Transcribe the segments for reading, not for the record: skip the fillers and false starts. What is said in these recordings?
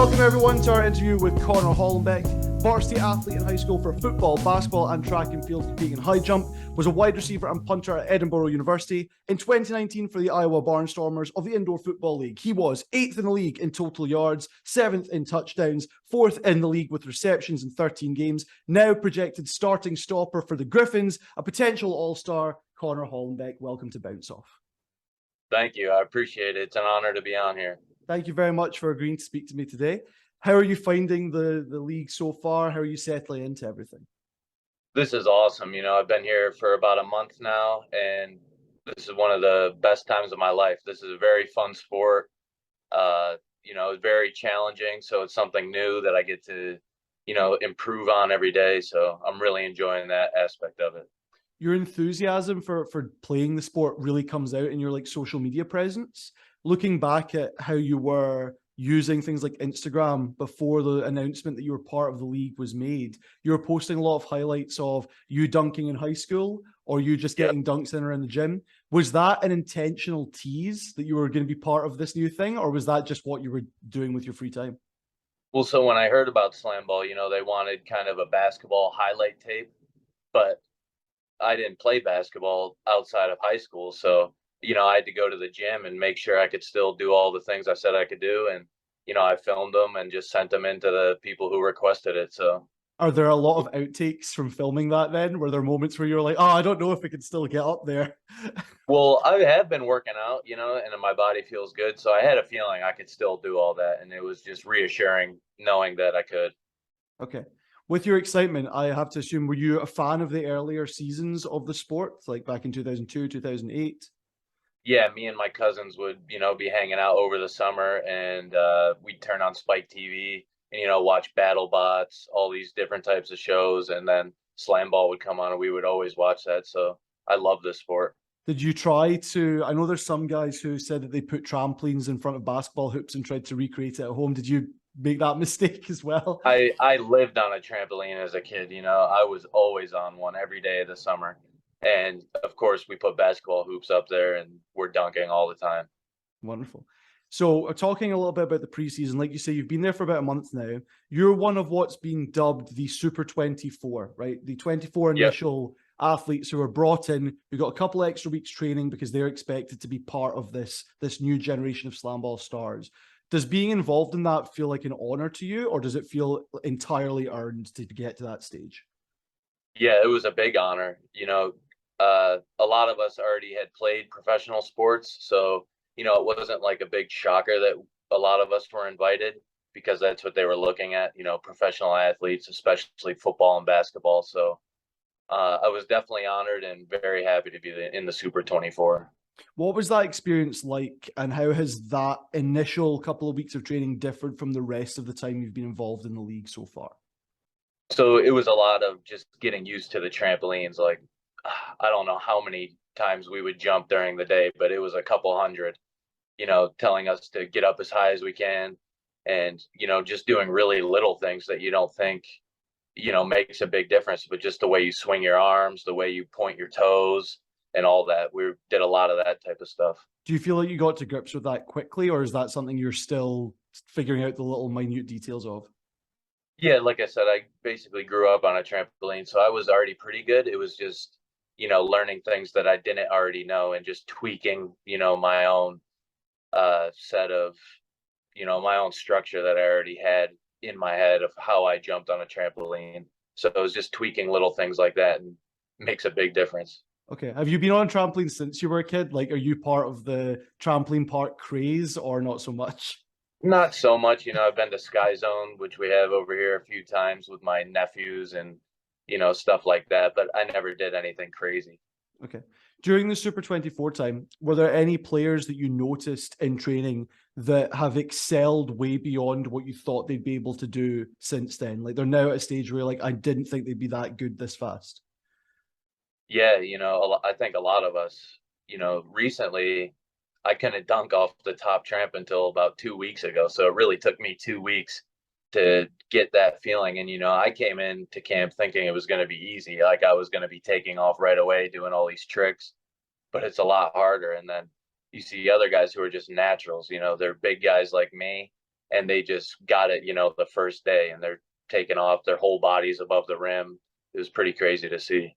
Welcome everyone to our interview with Connor Hollenbeck, varsity athlete in high school for football, basketball and track and field competing in high jump, was a wide receiver and punter at Edinburgh University. In 2019 for the Iowa Barnstormers of the Indoor Football League, he was 8th in the league in total yards, 7th in touchdowns, 4th in the league with receptions in 13 games, now projected starting stopper for the Gryphons, a potential all-star. Connor Hollenbeck, welcome to Bounce Off. Thank you. I appreciate it. It's an honor to be on here. Thank you very much for agreeing to speak to me today. How are you finding the league so far? How are you settling into everything? This is awesome. I've been here for about a month now, and this is one of the best times of my life. This is a very fun sport. It's very challenging, so it's something new that I get to, improve on every day. So I'm really enjoying that aspect of it. Your enthusiasm for playing the sport really comes out in your social media presence. Looking back at how you were using things like Instagram before the announcement that you were part of the league was made, you were posting a lot of highlights of you dunking in high school or you just getting dunks in around the gym. Was that an intentional tease that you were going to be part of this new thing, or was that just what you were doing with your free time? Well, so when I heard about SlamBall, they wanted kind of a basketball highlight tape, but I didn't play basketball outside of high school. So I had to go to the gym and make sure I could still do all the things I said I could do. And, I filmed them and just sent them in to the people who requested it. So are there a lot of outtakes from filming that then? Were there moments where you were like, oh, I don't know if it can still get up there? Well, I have been working out, and my body feels good. So I had a feeling I could still do all that. And it was just reassuring knowing that I could. Okay. With your excitement, I have to assume, were you a fan of the earlier seasons of the sport, like back in 2002, 2008? Yeah, me and my cousins would, be hanging out over the summer, and we'd turn on Spike TV and, watch BattleBots, all these different types of shows. And then SlamBall would come on and we would always watch that. So I love this sport. Did you try to, I know there's some guys who said that they put trampolines in front of basketball hoops and tried to recreate it at home. Did you make that mistake as well? I lived on a trampoline as a kid. I was always on one every day of the summer. And of course, we put basketball hoops up there and we're dunking all the time. Wonderful. So talking a little bit about the preseason, like you say, you've been there for about a month now. You're one of what's been dubbed the Super 24, right? The 24 initial athletes who are brought in, who got a couple extra weeks training because they're expected to be part of this new generation of SlamBall stars. Does being involved in that feel like an honor to you, or does it feel entirely earned to get to that stage? Yeah, it was a big honor. A lot of us already had played professional sports. So, it wasn't like a big shocker that a lot of us were invited because that's what they were looking at, professional athletes, especially football and basketball. So I was definitely honored and very happy to be in the Super 24. What was that experience like, and how has that initial couple of weeks of training differed from the rest of the time you've been involved in the league so far? So it was a lot of just getting used to the trampolines. Like, I don't know how many times we would jump during the day, but it was a couple hundred, telling us to get up as high as we can and, just doing really little things that you don't think, makes a big difference, but just the way you swing your arms, the way you point your toes and all that. We did a lot of that type of stuff. Do you feel like you got to grips with that quickly, or is that something you're still figuring out the little minute details of? Yeah, like I said, I basically grew up on a trampoline, so I was already pretty good. It was just, learning things that I didn't already know and just tweaking, my own set of, my own structure that I already had in my head of how I jumped on a trampoline. So it was just tweaking little things like that and makes a big difference. Okay. Have you been on trampolines since you were a kid? Like, are you part of the trampoline park craze or not so much? Not so much. I've been to Sky Zone, which we have over here a few times with my nephews and, stuff like that, but I never did anything crazy. Okay. During the Super 24 time, were there any players that you noticed in training that have excelled way beyond what you thought they'd be able to do since then? Like, they're now at a stage where like, I didn't think they'd be that good this fast. Yeah, I think a lot of us, recently I couldn't dunk off the top tramp until about 2 weeks ago. So it really took me 2 weeks to get that feeling. And, I came into camp thinking it was going to be easy. Like I was going to be taking off right away, doing all these tricks, but it's a lot harder. And then you see other guys who are just naturals, they're big guys like me and they just got it, the first day, and they're taking off their whole bodies above the rim. It was pretty crazy to see.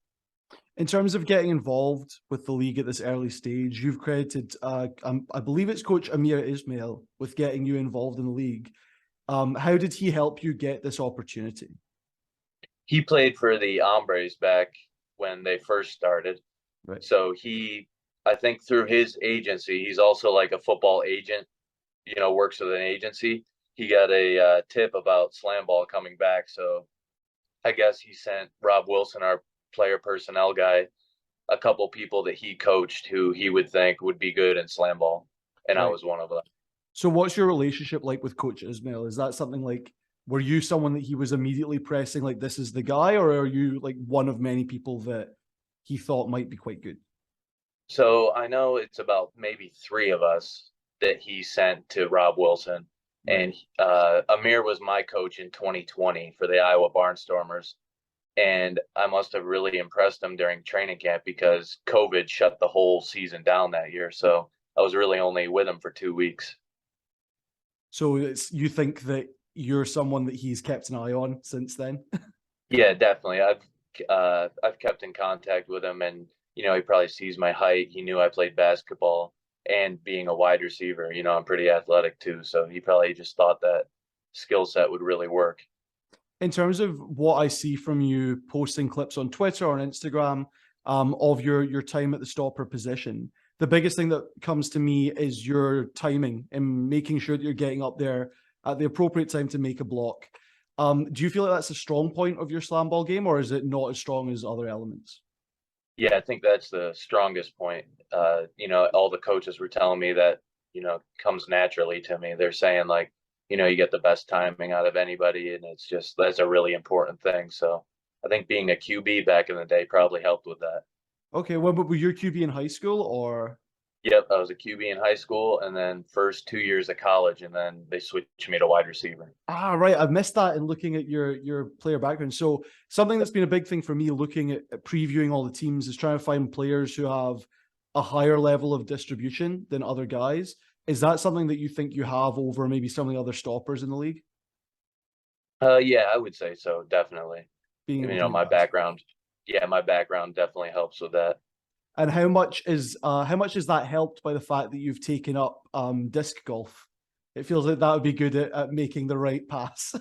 In terms of getting involved with the league at this early stage, you've credited, I believe it's Coach Amir Ismail with getting you involved in the league. How did he help you get this opportunity? He played for the Hombres back when they first started. Right. So I think through his agency, he's also like a football agent, works with an agency. He got a tip about SlamBall coming back. So I guess he sent Rob Wilson, our player personnel guy, a couple people that he coached who he would think would be good in SlamBall. And Right. I was one of them. So what's your relationship like with Coach Ismail? Is that something like, were you someone that he was immediately pressing, like, this is the guy, or are you like one of many people that he thought might be quite good? So I know it's about maybe 3 of us that he sent to Rob Wilson. Right. And Amir was my coach in 2020 for the Iowa Barnstormers. And I must have really impressed him during training camp because COVID shut the whole season down that year. So I was really only with him for 2 weeks. So you think that you're someone that he's kept an eye on since then? Yeah, definitely. I've kept in contact with him, and he probably sees my height. He knew I played basketball, and being a wide receiver, I'm pretty athletic too. So he probably just thought that skill set would really work. In terms of what I see from you posting clips on Twitter or on Instagram of your time at the stopper position, the biggest thing that comes to me is your timing and making sure that you're getting up there at the appropriate time to make a block. Do you feel like that's a strong point of your SlamBall game, or is it not as strong as other elements? Yeah, I think that's the strongest point. All the coaches were telling me that, comes naturally to me. They're saying like, you get the best timing out of anybody, and that's a really important thing. So I think being a QB back in the day probably helped with that. Okay, well, but were you QB in high school or? Yep, I was a QB in high school, and then first 2 years of college, and then they switched me to wide receiver. Ah, right. I've missed that in looking at your player background. So something that's been a big thing for me looking at previewing all the teams is trying to find players who have a higher level of distribution than other guys. Is that something that you think you have over maybe some of the other stoppers in the league? Yeah, I would say so, definitely. Being able to do My that. background, yeah, my background definitely helps with that. And how much is that helped by the fact that you've taken up disc golf? It feels like that would be good at making the right pass.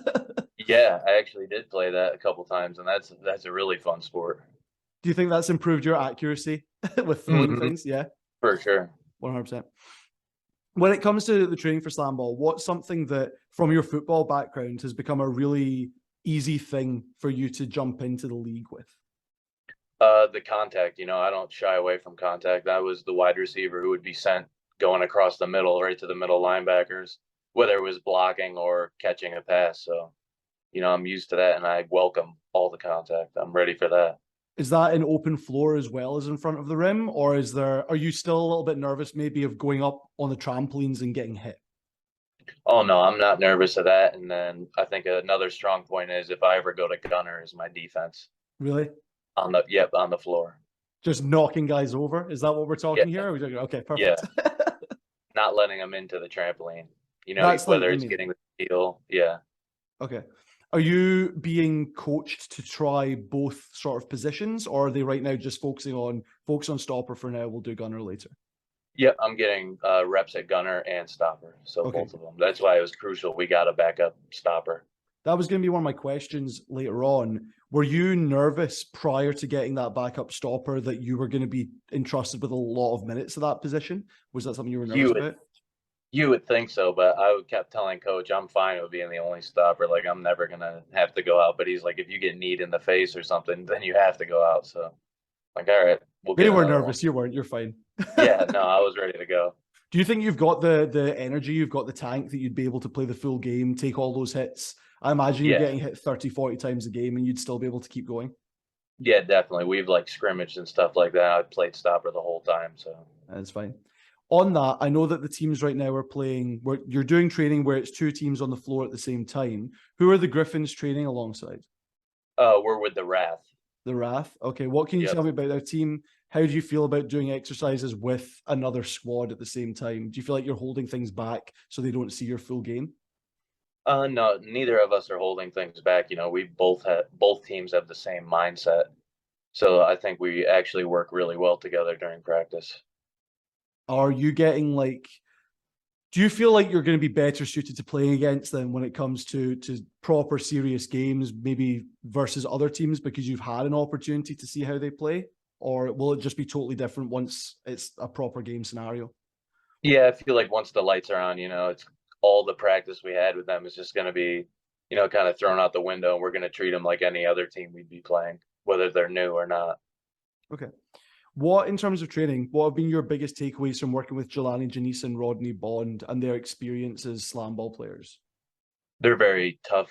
Yeah, I actually did play that a couple times, and that's a really fun sport. Do you think that's improved your accuracy with throwing things? Yeah, For sure. 100%. When it comes to the training for SlamBall, what's something that from your football background has become a really easy thing for you to jump into the league with? The contact, I don't shy away from contact. I was the wide receiver who would be sent going across the middle, right to the middle linebackers, whether it was blocking or catching a pass. So, I'm used to that, and I welcome all the contact. I'm ready for that. Is that an open floor as well as in front of the rim, or are you still a little bit nervous maybe of going up on the trampolines and getting hit? Oh no, I'm not nervous of that. And then I think another strong point is if I ever go to gunner is my defense Really? on the floor. Just knocking guys over? Is that what we're talking Yeah. here? Okay, perfect. Yeah. Not letting them into the trampoline, That's like whether it's getting the steal. Yeah. Okay. Are you being coached to try both sort of positions, or are they right now just focus on stopper for now? We'll do gunner later. Yep, I'm getting reps at gunner and stopper, so Okay. both of them. That's why it was crucial. We got a backup stopper. That was going to be one of my questions later on. Were you nervous prior to getting that backup stopper that you were going to be entrusted with a lot of minutes of that position? Was that something you were nervous about? You would think so, but I kept telling coach I'm fine with being the only stopper. Like I'm never gonna have to go out. But he's like, if you get kneed in the face or something, then you have to go out. So like, all right, we'll get. They were nervous. You weren't. You're fine. Yeah, no, I was ready to go. Do you think you've got the energy, you've got the tank that you'd be able to play the full game, take all those hits? I imagine you're getting hit 30, 40 times a game and you'd still be able to keep going. Yeah, definitely. We've like scrimmaged and stuff like that. I played stopper the whole time, so that's fine. On that, I know that the teams right now are playing where you're doing training where it's 2 teams on the floor at the same time. Who are the Gryphons training alongside? We're with the Wrath. The Wrath. Okay. What can you tell me about their team? How do you feel about doing exercises with another squad at the same time? Do you feel like you're holding things back so they don't see your full game? No, neither of us are holding things back. We both teams have the same mindset. So I think we actually work really well together during practice. Are you getting like, do you feel like you're going to be better suited to playing against them when it comes to proper serious games, maybe versus other teams because you've had an opportunity to see how they play? Or will it just be totally different once it's a proper game scenario? Yeah, I feel like once the lights are on, it's all the practice we had with them is just going to be, kind of thrown out the window, and we're going to treat them like any other team we'd be playing, whether they're new or not. Okay. What, in terms of training, what have been your biggest takeaways from working with Jelani Janice and Rodney Bond and their experience as SlamBall players? They're very tough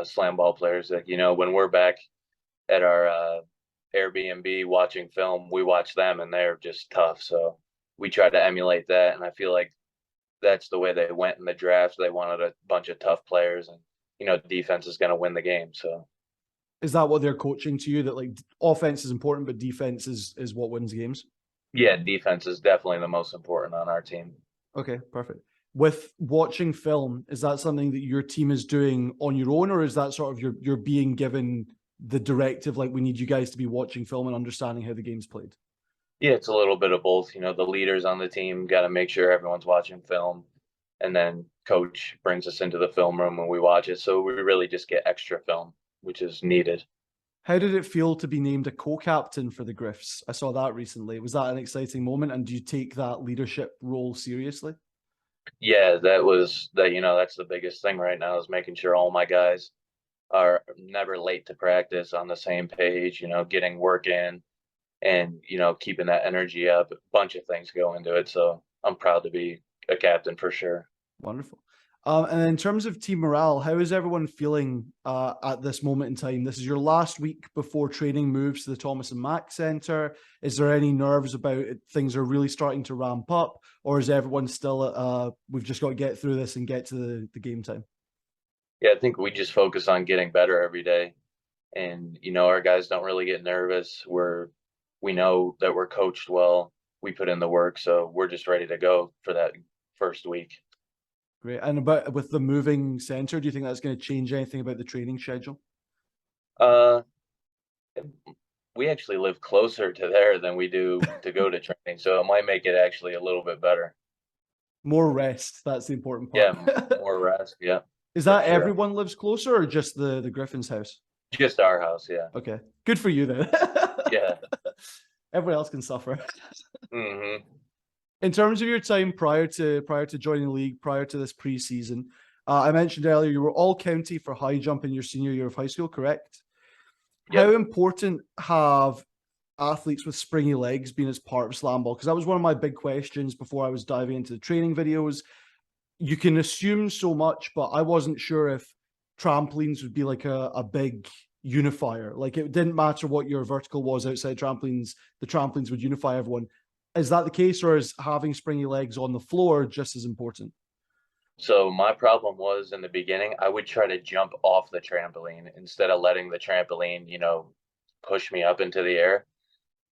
slam ball players. Like, when we're back at our Airbnb watching film, we watch them and they're just tough. So we try to emulate that. And I feel like that's the way they went in the draft. They wanted a bunch of tough players, and, defense is going to win the game. So Is that what they're coaching to you, that like offense is important, but defense is what wins games? yeah, defense is definitely the most important on our team. Okay, perfect. With watching film, is that something that your team is doing on your own, or is that sort of you're being given the directive, like we need you guys to be watching film and understanding how the game's played? Yeah, it's a little bit of both. The leaders on the team got to make sure everyone's watching film, and then coach brings us into the film room and we watch it. So we really just get extra film, which is needed. How did it feel to be named a co-captain for the Griffs? I saw that recently. Was that an exciting moment? And do you take that leadership role seriously? Yeah, that's the biggest thing right now is making sure all my guys are never late to practice, on the same page, getting work in, and, keeping that energy up. A bunch of things go into it. So I'm proud to be a captain for sure. Wonderful. And in terms of team morale, how is everyone feeling at this moment in time? This is your last week before training moves to the Thomas and Mack Center. Is there any nerves about it? Things are really starting to ramp up, or is everyone still, we've just got to get through this and get to the game time? Yeah, I think we just focus on getting better every day. And, our guys don't really get nervous. We know that we're coached well. We put in the work. So we're just ready to go for that first week. Great. And about with the moving center, do you think that's going to change anything about the training schedule? Uh, we actually live closer to there than we do to go to training. So it might make it actually a little bit better. More rest. That's the important part. Yeah, more rest. Yeah, Is for that sure. everyone lives closer or just the Griffin's house? Just our house. Yeah. Okay. Good for you then. Yeah. Everyone else can suffer. Hmm. In terms of your time prior to joining the league, prior to this preseason, I mentioned earlier you were all county for high jump in your senior year of high school, correct? How Yep. important have athletes with springy legs been as part of SlamBall? Because that was one of my big questions before I was diving into the training videos. You can assume so much, but I wasn't sure if trampolines would be like a big unifier. Like it didn't matter what your vertical was outside trampolines, the trampolines would unify everyone. Is that the case, or is having springy legs on the floor just as important? So my problem was, in the beginning, I would try to jump off the trampoline instead of letting the trampoline, push me up into the air.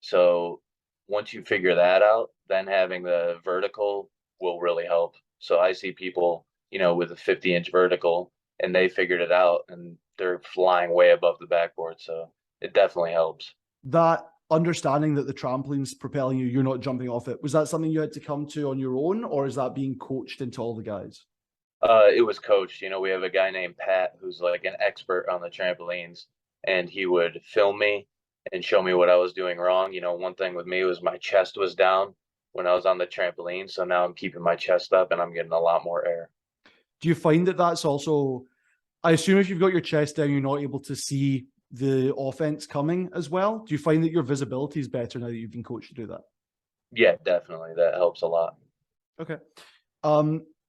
So once you figure that out, then having the vertical will really help. So I see people, with a 50-inch vertical, and they figured it out and they're flying way above the backboard. So it definitely helps. That understanding that the trampoline's propelling you, you're not jumping off it, was that something you had to come to on your own, or is that being coached into all the guys? It was coached. We have a guy named Pat who's like an expert on the trampolines, and he would film me and show me what I was doing wrong. One thing with me was my chest was down when I was on the trampoline, so now I'm keeping my chest up and I'm getting a lot more air. Do you find that that's also, I assume if you've got your chest down, you're not able to see the offense coming as well? Do you find that your visibility is better now that you've been coached to do that? Yeah, definitely. That helps a lot. Okay.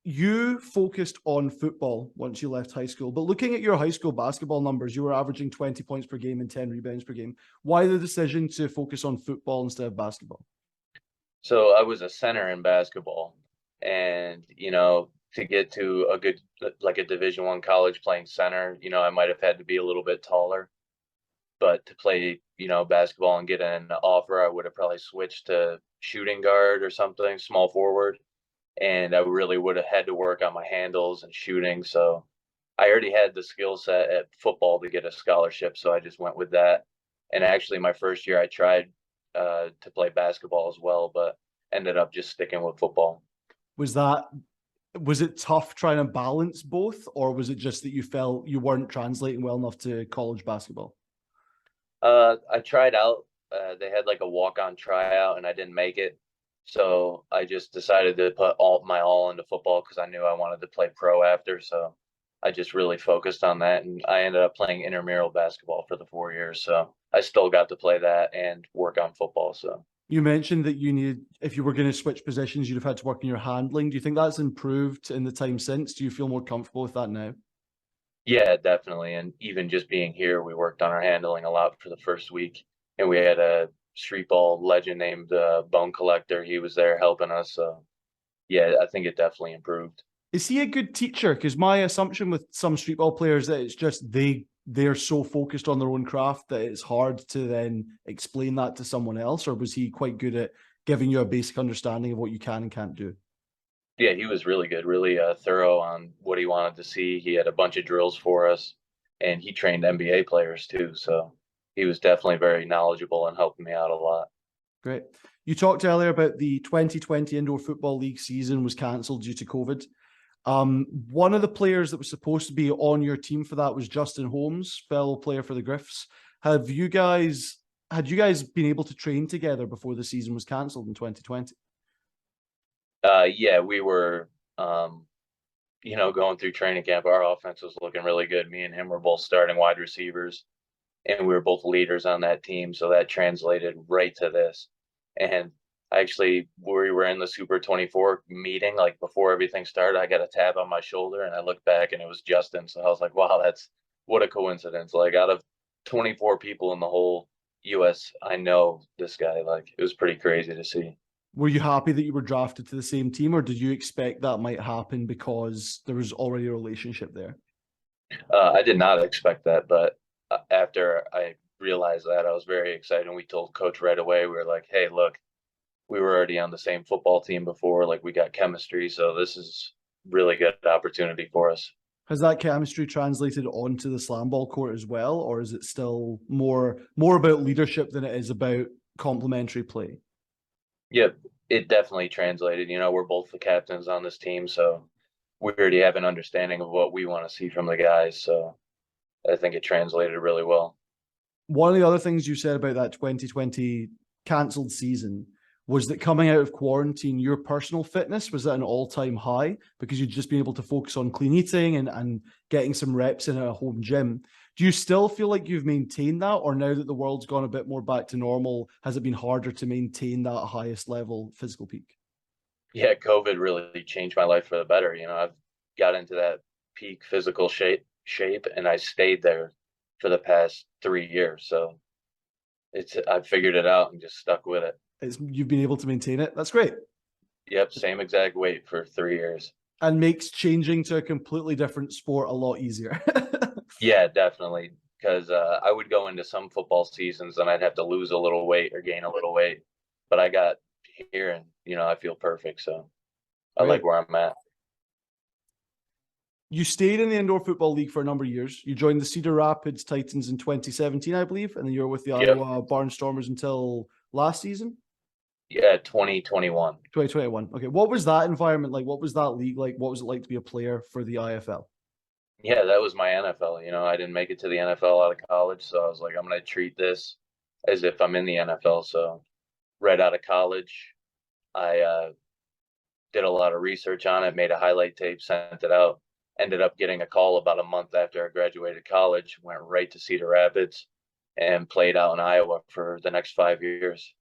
You focused on football once you left high school, but looking at your high school basketball numbers, you were averaging 20 points per game and 10 rebounds per game. Why the decision to focus on football instead of basketball? So I was a center in basketball, and to get to a good, like a Division I college playing center, I might have had to be a little bit taller. But to play, basketball and get an offer, I would have probably switched to shooting guard or something, small forward, and I really would have had to work on my handles and shooting. So I already had the skill set at football to get a scholarship, so I just went with that. And actually, my first year, I tried to play basketball as well, but ended up just sticking with football. Was that was it tough trying to balance both, or was it just that you felt you weren't translating well enough to college basketball? I tried out. They had like a walk-on tryout, and I didn't make it. So I just decided to put all into football because I knew I wanted to play pro after. So I just really focused on that, and I ended up playing intramural basketball for the 4 years. So I still got to play that and work on football. So You mentioned that you need, if you were going to switch positions, you'd have had to work on your handling. Do you think that's improved in the time since? Do you feel more comfortable with that now? yeah, definitely. And even just being here, we worked on our handling a lot for the first week, and we had a street ball legend named Bone Collector. He was there helping us. So yeah, I think it definitely improved. Is he a good teacher? Because my assumption with some street ball players that it's just they're so focused on their own craft that it's hard to then explain that to someone else. Or was he quite good at giving you a basic understanding of what you can and can't do? Yeah, he was really good, really thorough on what he wanted to see. He had a bunch of drills for us, and he trained NBA players too. So he was definitely very knowledgeable and helped me out a lot. Great. You talked earlier about the 2020 Indoor Football League season was cancelled due to COVID. One of the players that was supposed to be on your team for that was Justin Holmes, fellow player for the Gryphs. Have you guys had you guys been able to train together before the season was cancelled in 2020? Yeah, we were, going through training camp. Our offense was looking really good. Me and him were both starting wide receivers, and we were both leaders on that team. So that translated right to this. And actually, we were in the Super 24 meeting, like before everything started, I got a tap on my shoulder, and I looked back, and it was Justin. So I was like, wow, that's what a coincidence. Like out of 24 people in the whole US, I know this guy. Like it was pretty crazy to see. Were you happy that you were drafted to the same team, or did you expect that might happen because there was already a relationship there? I did not expect that, but after I realized that, I was very excited. And we told coach right away, we were like, hey, look, we were already on the same football team before. Like we got chemistry. So this is really good opportunity for us. Has that chemistry translated onto the SlamBall court as well, or is it still more about leadership than it is about complementary play? Yep, it definitely translated. We're both the captains on this team. So we already have an understanding of what we want to see from the guys. So I think it translated really well. One of the other things you said about that 2020 cancelled season was that coming out of quarantine, your personal fitness was at an all-time high because you'd just been able to focus on clean eating and getting some reps in a home gym. Do you still feel like you've maintained that, or now that the world's gone a bit more back to normal, has it been harder to maintain that highest level physical peak? Yeah, COVID really changed my life for the better. I've got into that peak physical shape and I stayed there for the past 3 years. So I figured it out and just stuck with it. You've been able to maintain it. That's great. Yep, same exact weight for 3 years. And makes changing to a completely different sport a lot easier. Yeah, definitely. Because I would go into some football seasons and I'd have to lose a little weight or gain a little weight. But I got here and, I feel perfect. So I Great. like where I'm at. You stayed in the Indoor Football League for a number of years. You joined the Cedar Rapids Titans in 2017, I believe, and then you were with the Yep. Iowa Barnstormers until last season, Yeah, 2021. 2021. Okay, what was that environment like? What was that league like? What was it like to be a player for the IFL? Yeah, that was my NFL. I didn't make it to the NFL out of college. So I was like, I'm going to treat this as if I'm in the NFL. So right out of college, I did a lot of research on it, made a highlight tape, sent it out. Ended up getting a call about a month after I graduated college, went right to Cedar Rapids and played out in Iowa for the next 5 years.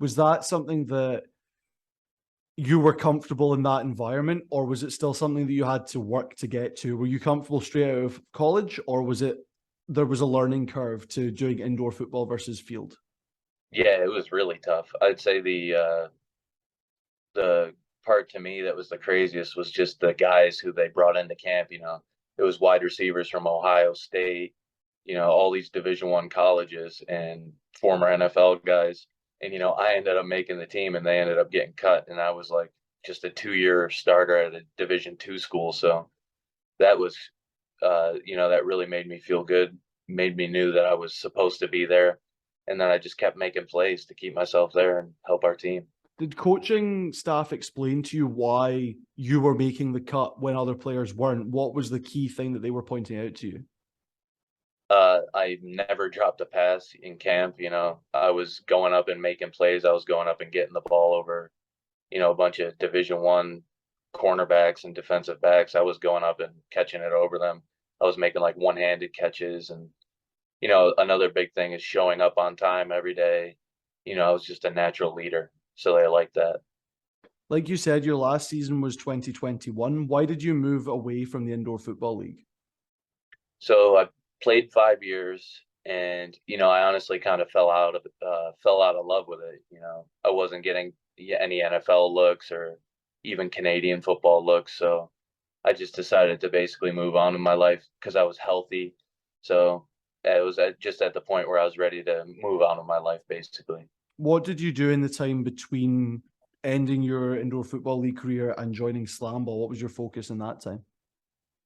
Was that something that you were comfortable in that environment, or was it still something that you had to work to get to? Were you comfortable straight out of college, or was it there was a learning curve to doing indoor football versus field? Yeah, it was really tough. I'd say the part to me that was the craziest was just the guys who they brought into camp. It was wide receivers from Ohio State, all these Division I colleges and former NFL guys. And I ended up making the team, and they ended up getting cut, and I was like just a 2-year starter at a Division II school. So that was that really made me feel good, made me knew that I was supposed to be there. And then I just kept making plays to keep myself there and help our team. Did coaching staff explain to you why you were making the cut when other players weren't? What was the key thing that they were pointing out to you? I never dropped a pass in camp. I was going up and making plays. I was going up and getting the ball over, a bunch of Division I cornerbacks and defensive backs. I was going up and catching it over them. I was making like one-handed catches. And, another big thing is showing up on time every day. I was just a natural leader. So they like that. Like you said, your last season was 2021. Why did you move away from the Indoor Football League? So I played 5 years, and I honestly kind of fell out of love with it. I wasn't getting any NFL looks or even Canadian football looks, so I just decided to basically move on in my life because I was healthy. So it was just at the point where I was ready to move on in my life, basically. What did you do in the time between ending your Indoor Football League career and joining SlamBall? What was your focus in that time?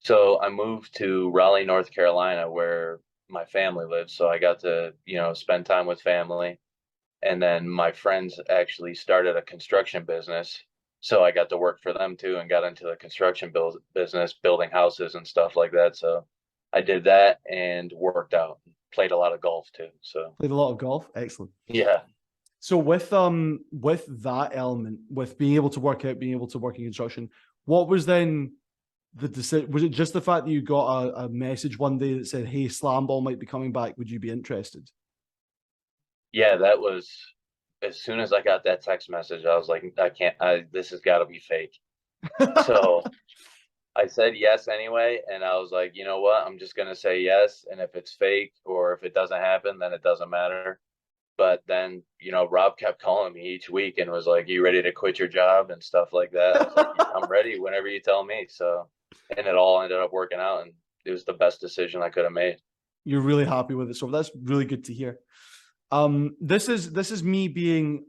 So I moved to Raleigh, North Carolina, where my family lives. So I got to, spend time with family. And then my friends actually started a construction business. So I got to work for them too and got into the construction business, building houses and stuff like that. So I did that and worked out, played a lot of golf too. So Played a lot of golf. Excellent. yeah. So with that element, with being able to work out, being able to work in construction, what was then the decision? Was it just the fact that you got a message one day that said, "Hey, SlamBall might be coming back. Would you be interested?" Yeah, that was as soon as I got that text message, I was like, this has got to be fake. So I said yes anyway, and I was like, you know what? I'm just gonna say yes, and if it's fake or if it doesn't happen, then it doesn't matter. But then, Rob kept calling me each week and was like, "You ready to quit your job?" and stuff like that. I was like, "I'm ready whenever you tell me." So, and it all ended up working out, and it was the best decision I could have made. You're really happy with it, so that's really good to hear. This is me being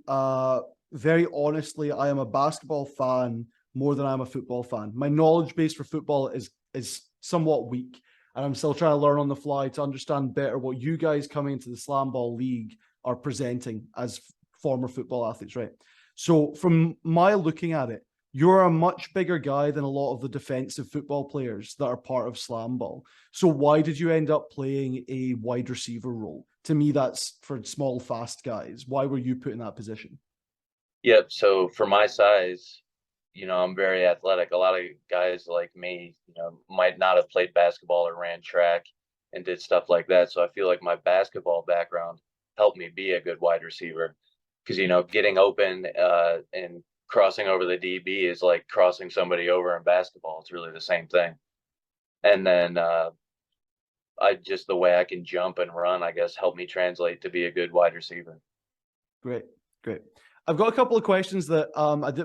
very honestly, I am a basketball fan more than I'm a football fan. My knowledge base for football is somewhat weak, and I'm still trying to learn on the fly to understand better what you guys coming into the SlamBall League are presenting as former football athletes, right? So from my looking at it, you're a much bigger guy than a lot of the defensive football players that are part of SlamBall. So why did you end up playing a wide receiver role? To me, that's for small, fast guys. Why were you put in that position? Yep. So for my size, I'm very athletic. A lot of guys like me, might not have played basketball or ran track and did stuff like that. So I feel like my basketball background helped me be a good wide receiver because, getting open and crossing over the DB is like crossing somebody over in basketball. It's really the same thing. And then the way I can jump and run, I guess, helped me translate to be a good wide receiver. Great, great. I've got a couple of questions that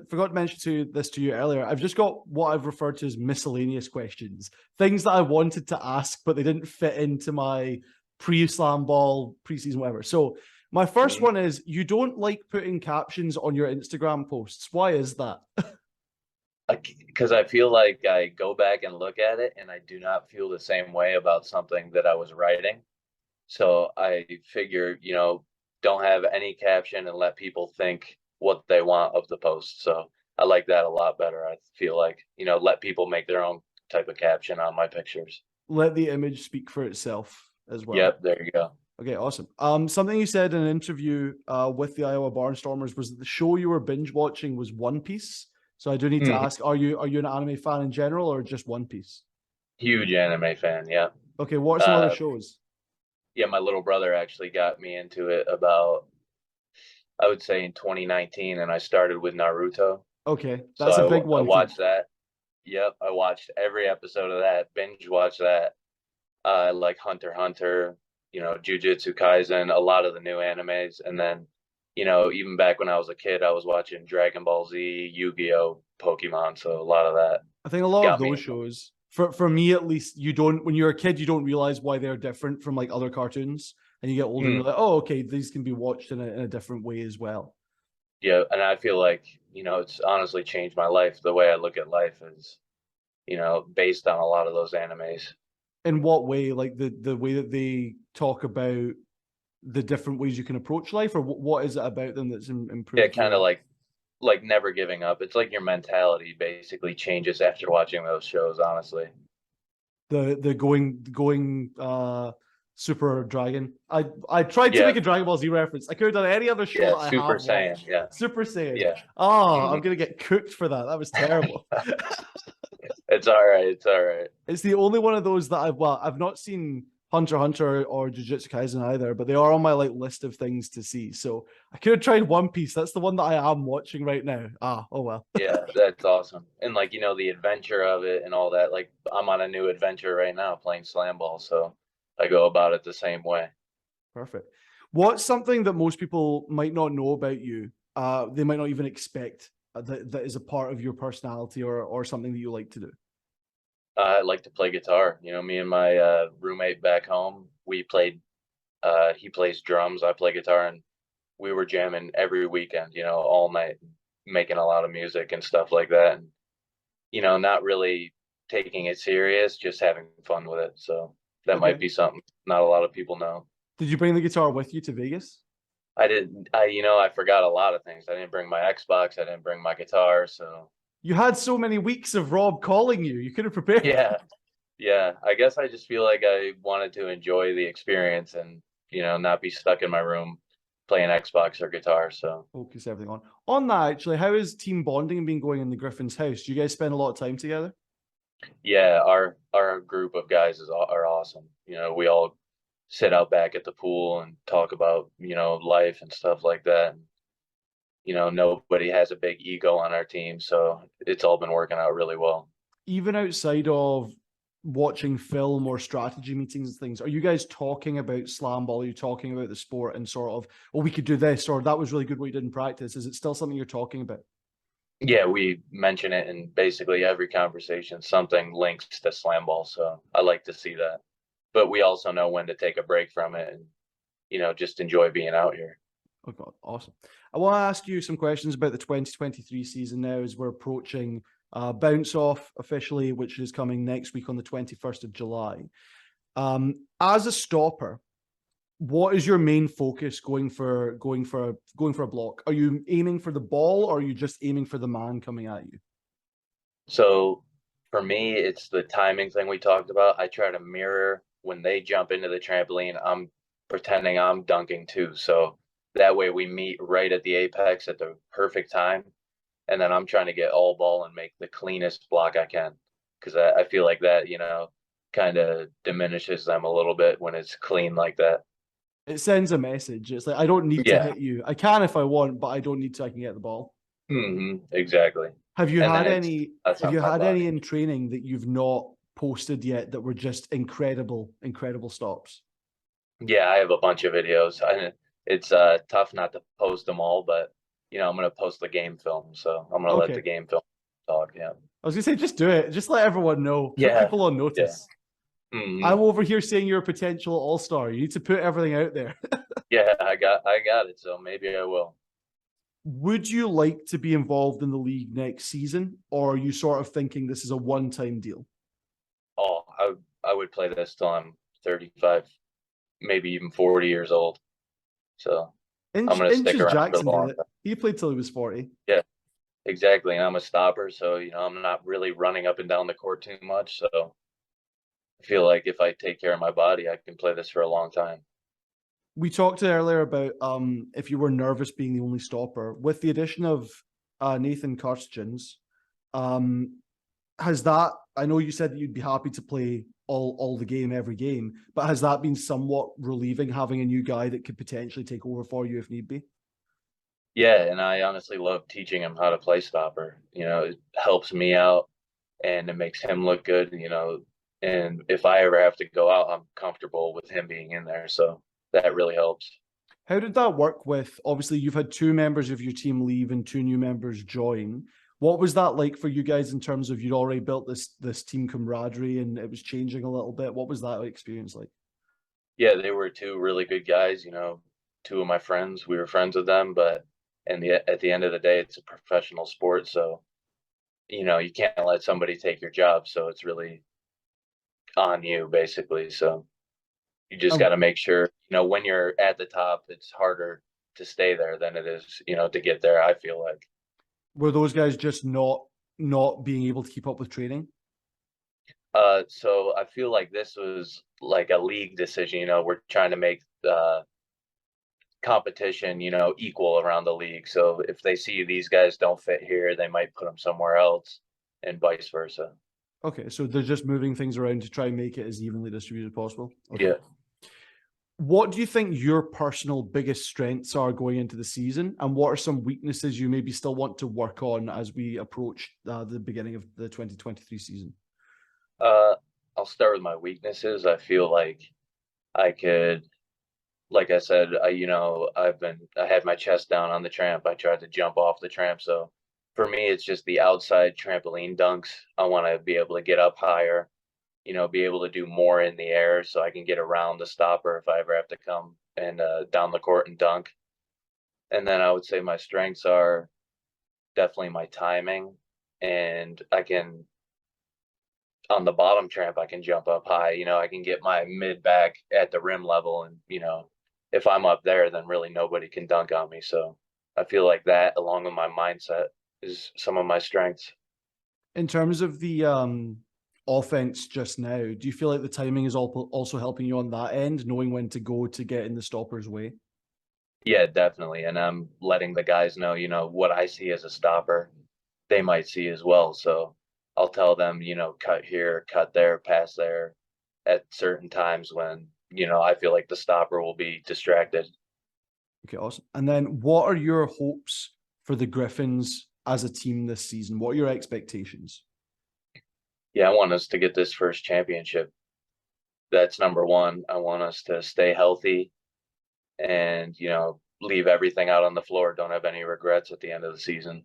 forgot to mention this to you earlier. I've just got what I've referred to as miscellaneous questions, things that I wanted to ask, but they didn't fit into my pre-SlamBall, preseason, whatever. So my first one is, you don't like putting captions on your Instagram posts. Why is that? Because I feel like I go back and look at it and I do not feel the same way about something that I was writing. So I figure, don't have any caption and let people think what they want of the post. So I like that a lot better. I feel like, let people make their own type of caption on my pictures. Let the image speak for itself as well. Yep, there you go. Okay, awesome. Something you said in an interview with the Iowa Barnstormers was that the show you were binge watching was One Piece. So I do need to ask, are you an anime fan in general or just One Piece? Huge anime fan, yeah. Okay, what are some other shows? Yeah, my little brother actually got me into it about, I would say in 2019, and I started with Naruto. Okay, that's a big one. I watched that. Yep, I watched every episode of that, binge watched that. Like Hunter x Hunter, Jujutsu Kaisen, a lot of the new animes. And then, even back when I was a kid, I was watching Dragon Ball Z, Yu-Gi-Oh, Pokemon. So a lot of that. I think a lot of those shows, for me at least, when you're a kid, you don't realize why they're different from like other cartoons. And you get older and you're like, oh, okay, these can be watched in a different way as well. Yeah, and I feel like, it's honestly changed my life. The way I look at life is, based on a lot of those animes. In what way? Like the way that they talk about the different ways you can approach life, or what is it about them that's Yeah, improved kind of your like never giving up. It's like your mentality basically changes after watching those shows, honestly. the going Super Dragon? I tried to Yeah, make a Dragon Ball Z reference. I could have done any other show yeah, that I Super have Saiyan. watched. Yeah, Super Saiyan. yeah. Oh, Hmm. I'm gonna get cooked for that. That was terrible. It's all right. It's all right. It's the only one of those that I've not seen Hunter x Hunter or Jujutsu Kaisen either, but they are on my like list of things to see. So I could have tried One Piece. That's the one that I am watching right now. Oh well. Yeah, that's awesome. And like, the adventure of it and all that. Like I'm on a new adventure right now playing SlamBall, so I go about it the same way. Perfect. What's something that most people might not know about you? They might not even expect that is a part of your personality or something that you like to do. I like to play guitar. Me and my roommate back home, we played he plays drums, I play guitar, and we were jamming every weekend, all night, making a lot of music and stuff like that. And not really taking it serious, just having fun with it. So that might Okay. be something not a lot of people know. Did you bring the guitar with you to Vegas? I didn't, I forgot a lot of things. I didn't bring my Xbox, I didn't bring my guitar. So You had so many weeks of Rob calling you. You could have prepared. yeah, yeah. I guess I just feel like I wanted to enjoy the experience and, not be stuck in my room playing Xbox or guitar. So Focus everything on. On that, actually, how has team bonding been going in the Gryphons house? Do you guys spend a lot of time together? yeah, our group of guys are awesome. We all sit out back at the pool and talk about, life and stuff like that. And, nobody has a big ego on our team, so it's all been working out really well. Even outside of watching film or strategy meetings and things, are you guys talking about slam ball? Are you talking about the sport and sort of, oh, we could do this, or that was really good what you did in practice? Is it still something you're talking about? Yeah, we mention it in basically every conversation. Something links to slam ball, so I like to see that. But we also know when to take a break from it and, just enjoy being out here. Oh God, awesome. I want to ask you some questions about the 2023 season now as we're approaching bounce off officially, which is coming next week on the 21st of July. As a stopper, what is your main focus going for a block? Are you aiming for the ball or are you just aiming for the man coming at you? So for me, it's the timing thing we talked about. I try to mirror when they jump into the trampoline, I'm pretending I'm dunking too. So that way we meet right at the apex at the perfect time. And then I'm trying to get all ball and make the cleanest block I can. Because I feel like that, kind of diminishes them a little bit when it's clean like that. It sends a message. It's like, I don't need to Yeah. hit you. I can if I want, but I don't need to. I can get the ball. Exactly. Have you And then had it's any? that's Have on you my had any body. in training that you've not posted yet that were just incredible stops? Yeah, I have a bunch of videos. It's tough not to post them all, but I'm gonna post the game film, so I'm gonna let the Okay. game film talk. Yeah. I was gonna say, just do it. Just let everyone know. Put Yeah. people on Yeah. notice. Hmm. I'm over here saying you're a potential all-star. You need to put everything out there. Yeah, I got it. So maybe I will. Would you like to be involved in the league next season, or are you sort of thinking this is a one-time deal? Oh, I would play this till I'm 35, maybe even 40 years old. So I'm gonna stick Inches around for a Jackson did long it. time. He played till he was 40. Yeah, exactly. And I'm a stopper, so I'm not really running up and down the court too much. So I feel like if I take care of my body, I can play this for a long time. We talked earlier about if you were nervous being the only stopper. With the addition of Nathan Kirstjens, um, has that? I know you said that you'd be happy to play all the game every game, but has that been somewhat relieving having a new guy that could potentially take over for you if need be? Yeah, and I honestly love teaching him how to play stopper. It helps me out and it makes him look good, and if I ever have to go out, I'm comfortable with him being in there. So that really helps. How did that work with, obviously, you've had two members of your team leave and two new members join. What was that like for you guys in terms of you'd already built this team camaraderie and it was changing a little bit? What was that experience like? Yeah, they were two really good guys, two of my friends. We were friends with them, but at the end of the day, it's a professional sport, so you can't let somebody take your job. So it's really on you basically. So you just got Um, to make sure, when you're at the top, it's harder to stay there than it is, to get there, I feel like. were those guys just not being able to keep up with training? So I feel like this was like a league decision, we're trying to make competition, equal around the league. So if they see these guys don't fit here, they might put them somewhere else and vice versa. Okay, so they're just moving things around to try and make it as evenly distributed as possible. Okay. Yeah. What do you think your personal biggest strengths are going into the season, and what are some weaknesses you maybe still want to work on as we approach the beginning of the 2023 season? Uh, I'll start with my weaknesses. I feel like I could, like I said, I had my chest down on the tramp. I tried to jump off the tramp. So for me, it's just the outside trampoline dunks. I want to be able to get up higher, be able to do more in the air so I can get around the stopper if I ever have to come and down the court and dunk. And then I would say my strengths are definitely my timing, and I can on the bottom tramp I can jump up high. I can get my mid back at the rim level, and if I'm up there, then really nobody can dunk on me. So I feel like that, along with my mindset, is some of my strengths. In terms of the offense just now, do you feel like the timing is also helping you on that end, knowing when to go to get in the stopper's way? Yeah, definitely. And I'm letting the guys know, what I see as a stopper, they might see as well. So I'll tell them, cut here, cut there, pass there at certain times when, I feel like the stopper will be distracted. Okay, awesome. And then what are your hopes for the Gryphons as a team this season? What are your expectations? Yeah, I want us to get this first championship. That's number one. I want us to stay healthy and, leave everything out on the floor. Don't have any regrets at the end of the season.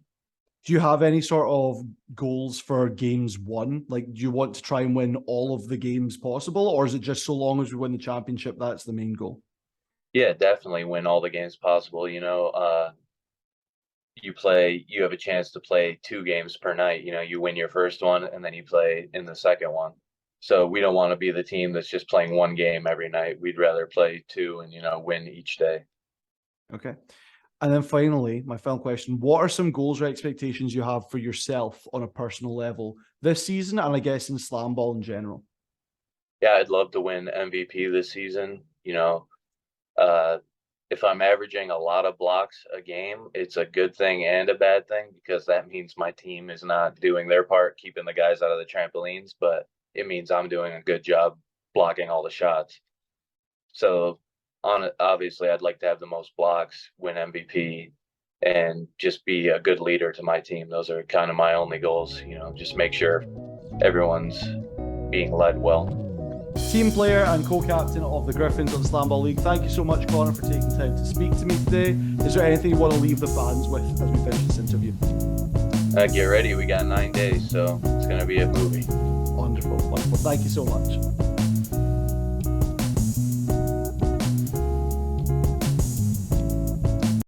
Do you have any sort of goals for games won? Like, do you want to try and win all of the games possible, or is it just so long as we win the championship, that's the main goal? Yeah, definitely win all the games possible. You have a chance to play 2 games per night. You win your first one and then you play in the second one. So we don't want to be the team that's just playing 1 game every night. We'd rather play 2 and, win each day. Okay. And then finally, my final question, what are some goals or expectations you have for yourself on a personal level this season, and I guess in SlamBall in general? Yeah, I'd love to win MVP this season. Uh, if I'm averaging a lot of blocks a game, it's a good thing and a bad thing because that means my team is not doing their part, keeping the guys out of the trampolines, but it means I'm doing a good job blocking all the shots. So obviously I'd like to have the most blocks, win MVP, and just be a good leader to my team. Those are kind of my only goals, just make sure everyone's being led well. Team player and co-captain of the Gryphons of the SlamBall League. Thank you so much, Connor, for taking time to speak to me today. Is there anything you want to leave the fans with as we finish this interview? Get ready. We got 9 days, so it's going to be a movie. Wonderful, wonderful. Thank you so much.